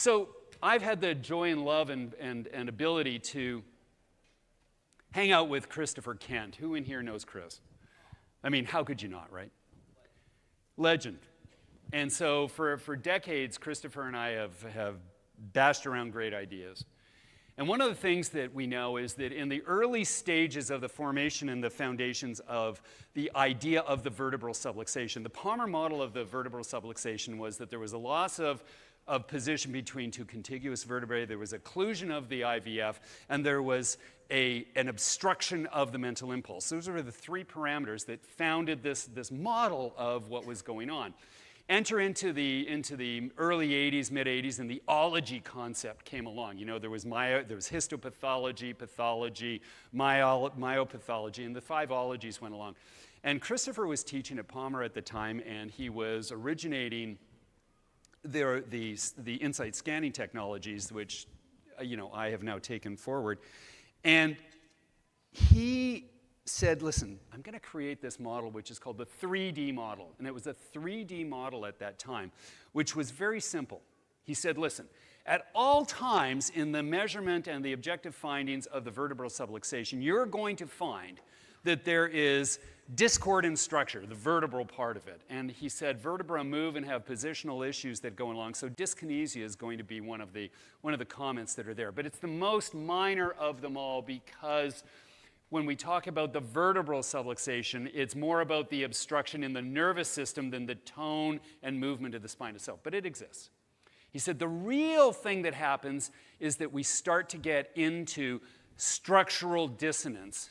So I've had the joy and love and ability to hang out with Christopher Kent. Who in here knows Chris? I mean, how could you not, right? Legend. And so for decades, Christopher and I have bashed around great ideas. And one of the things that we know is that in the early stages of the formation and the foundations of the idea of the vertebral subluxation, the Palmer model of the vertebral subluxation was that there was a loss of position between two contiguous vertebrae, there was occlusion of the IVF, and there was an obstruction of the mental impulse. Those were the three parameters that founded this model of what was going on. Enter into the early 80s, mid 80s, and the ology concept came along. You know, there was histopathology, pathology, myopathology, and the 5 ologies went along. And Christopher was teaching at Palmer at the time, and he was originating the insight scanning technologies, which I have now taken forward. And he said, listen, I'm going to create this model which is called the 3D model. And it was a 3D model at that time, which was very simple. He said, listen, at all times in the measurement and the objective findings of the vertebral subluxation, you're going to find that there is discord in structure, the vertebral part of it. And he said vertebrae move and have positional issues that go along. So dyskinesia is going to be one of the comments that are there. But it's the most minor of them all because when we talk about the vertebral subluxation, it's more about the obstruction in the nervous system than the tone and movement of the spine itself. But it exists. He said the real thing that happens is that we start to get into structural dissonance.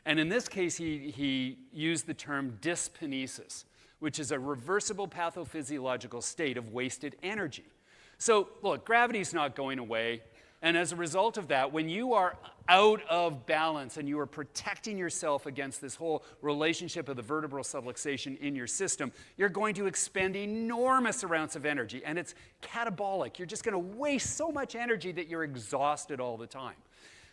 And in this case, he used the term dyskinesis, which is a reversible pathophysiological state of wasted energy. So, look, gravity's not going away. And as a result of that, when you are out of balance and you are protecting yourself against this whole relationship of the vertebral subluxation in your system, you're going to expend enormous amounts of energy. And it's catabolic. You're just going to waste so much energy that you're exhausted all the time.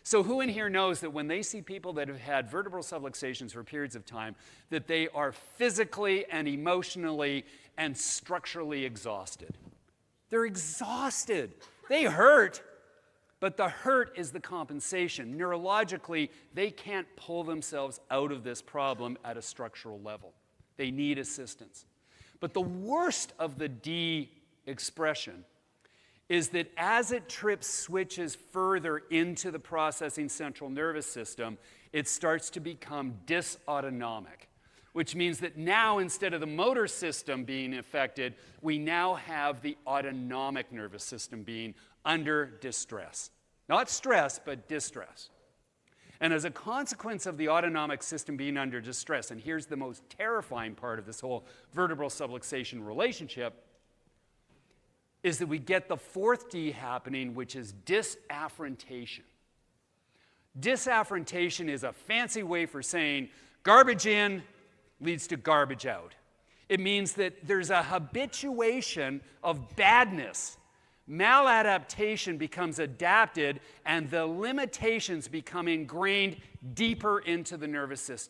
So who in here knows that when they see people that have had vertebral subluxations for periods of time, that they are physically and emotionally and structurally exhausted? They're exhausted. They hurt. But the hurt is the compensation. Neurologically, they can't pull themselves out of this problem at a structural level. They need assistance. But the worst of the D expression is that as it trips switches further into the processing central nervous system, it starts to become dysautonomic, which means that now instead of the motor system being affected, we now have the autonomic nervous system being under distress. Not stress, but distress. And as a consequence of the autonomic system being under distress, and here's the most terrifying part of this whole vertebral subluxation relationship, is that we get the 4th D happening, which is disaffrontation. Disaffrontation is a fancy way for saying garbage in leads to garbage out. It means that there's a habituation of badness. Maladaptation becomes adapted, and the limitations become ingrained deeper into the nervous system.